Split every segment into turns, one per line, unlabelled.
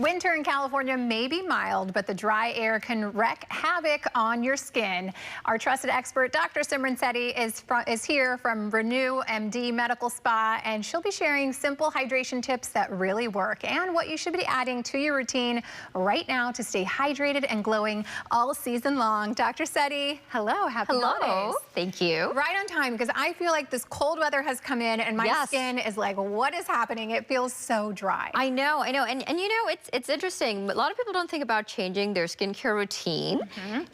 Winter in California may be mild, but the dry air can wreak havoc on your skin. Our trusted expert, Dr. Simran Sethi, is here from RenewMD Medical Spa, and she'll be sharing simple hydration tips that really work and what you should be adding to your routine right now to stay hydrated and glowing all season long. Dr. Sethi, hello, happy holidays.
Thank you.
Right on time, because I feel like this cold weather has come in and my skin is like, what is happening? It feels so dry.
I know. And you know, it's interesting. A lot of people don't think about changing their skincare routine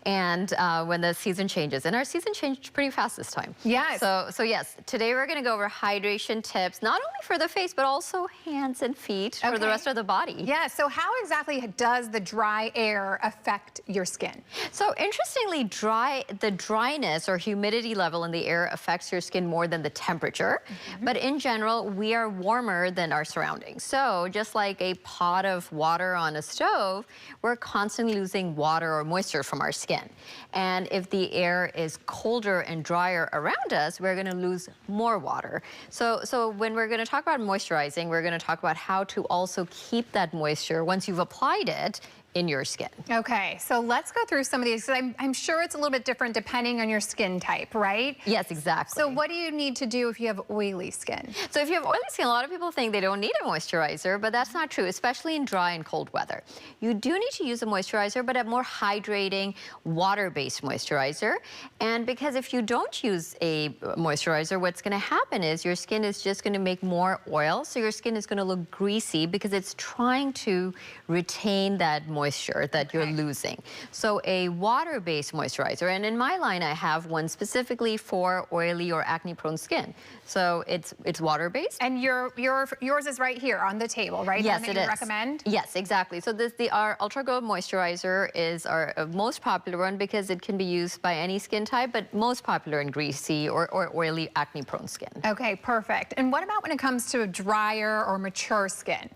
and when the season changes. And our season changed pretty fast this time.
Yes.
So yes, today we're going to go over hydration tips, not only for the face, but also hands and feet for the rest of the body.
Yeah, so how exactly does the dry air affect your skin?
So interestingly, the dryness or humidity level in the air affects your skin more than the temperature. But in general, we are warmer than our surroundings. So just like a pot of water on a stove, we're constantly losing water or moisture from our skin. And if the air is colder and drier around us, we're going to lose more water. So when we're going to talk about moisturizing, we're going to talk about how to also keep that moisture once you've applied it in your skin.
Okay, so let's go through some of these. I'm sure it's a little bit different depending on your skin type, right?
Yes, exactly.
So what do you need to do if you have oily skin?
So if you have oily skin, a lot of people think they don't need a moisturizer, but that's not true, especially in dry and cold weather. You do need to use a moisturizer, but a more hydrating, water-based moisturizer. And because if you don't use a moisturizer, what's going to happen is your skin is just going to make more oil, so your skin is going to look greasy because it's trying to retain that moisture that you're losing. So a water-based moisturizer, and in my line I have one specifically for oily or acne-prone skin. So it's water-based.
And yours is right here on the table, right?
Yes, it is.
Recommend?
Yes, exactly. So our Ultra Glow Moisturizer is our most popular one because it can be used by any skin type, but most popular in greasy or oily acne-prone skin.
Okay, perfect. And what about when it comes to drier or mature skin?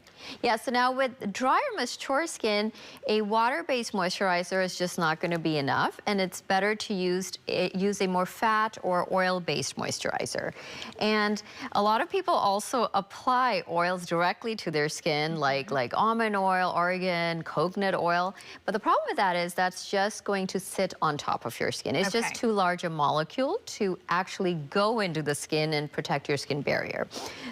Yeah, so now with drier, mature skin, a water-based moisturizer is just not going to be enough, and it's better to use a more fat or oil-based moisturizer. And a lot of people also apply oils directly to their skin, like almond oil, argan, coconut oil. But the problem with that is that's just going to sit on top of your skin. It's just too large a molecule to actually go into the skin and protect your skin barrier.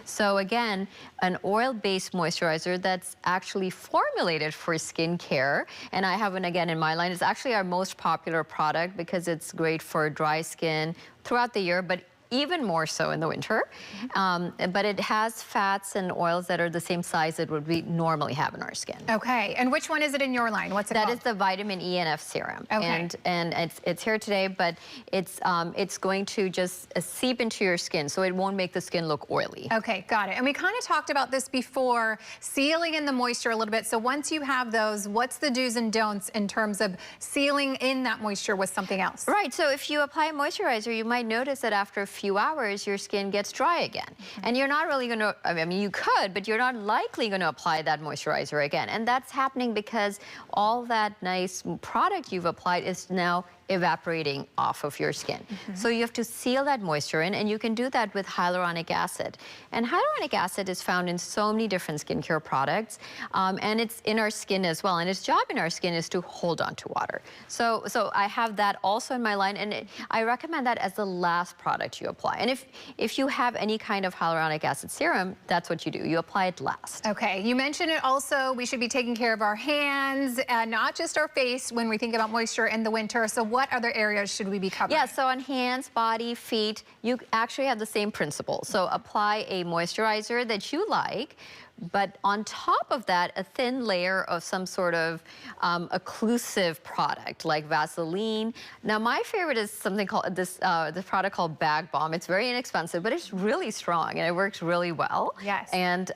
So again, an oil-based moisturizer that's actually formulated for skincare, and I have one again in my line. It's actually our most popular product because it's great for dry skin throughout the year, but even more so in the winter. But it has fats and oils that are the same size that we normally have in our skin.
Okay, and which one is it in your line? What's it called?
That is the Vitamin E and F Serum.
Okay.
And it's here today, but it's going to just seep into your skin, so it won't make the skin look oily.
Okay, got it. And we kind of talked about this before, sealing in the moisture a little bit. So once you have those, what's the do's and don'ts in terms of sealing in that moisture with something else?
Right, so if you apply moisturizer, you might notice that after a few hours, your skin gets dry again. And you're not really going to, I mean, you could, but you're not likely going to apply that moisturizer again. And that's happening because all that nice product you've applied is now evaporating off of your skin. So you have to seal that moisture in, and you can do that with hyaluronic acid. And hyaluronic acid is found in so many different skincare products, and it's in our skin as well. And its job in our skin is to hold on to water. So I have that also in my line, and I recommend that as the last product you apply. And if you have any kind of hyaluronic acid serum, that's what you do. You apply it last.
Okay, you mentioned it also, we should be taking care of our hands, not just our face when we think about moisture in the winter. So what other areas should we be covering?
Yeah, so on hands, body, feet, you actually have the same principle. So apply a moisturizer that you like, but on top of that, a thin layer of some sort of occlusive product like Vaseline. Now, my favorite is something called this product called Bag Balm. It's very inexpensive, but it's really strong and it works really well.
Yes.
And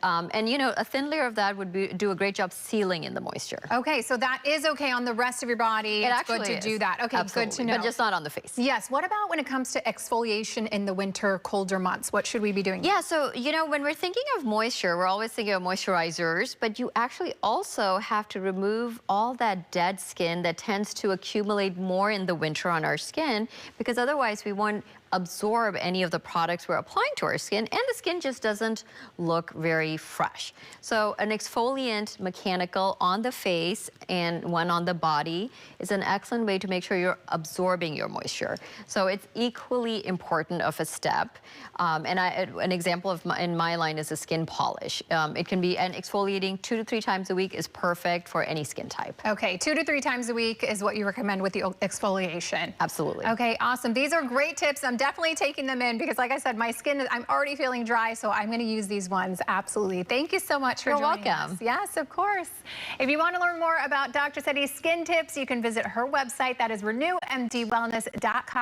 you know, a thin layer of that would do a great job sealing in the moisture.
Okay, so that is okay on the rest of your body. It's good to do that. Okay,
absolutely.
Good to know.
But just not on the face.
Yes. What about when it comes to exfoliation in the winter, colder months? What should we be doing?
Yeah, so you know, when we're thinking of moisture, we're always thinking of moisturizers, but you actually also have to remove all that dead skin that tends to accumulate more in the winter on our skin, because otherwise we won't absorb any of the products we're applying to our skin, and the skin just doesn't look very fresh. So an exfoliant mechanical on the face and one on the body is an excellent way to make sure you're absorbing your moisture. So it's equally important of a step. An example of in my line is a skin polish. It can be, and exfoliating 2 to 3 times a week is perfect for any skin type.
Okay, 2 to 3 times a week is what you recommend with the exfoliation.
Absolutely.
Okay, awesome. These are great tips. I'm definitely taking them in because, like I said, my skin, I'm already feeling dry, so I'm going to use these ones. Absolutely. Thank you so much for joining us.
You're welcome.
Yes, of course. If you want to learn more about Dr. Sethi's skin tips, you can visit her website. That is RenewMDWellness.com.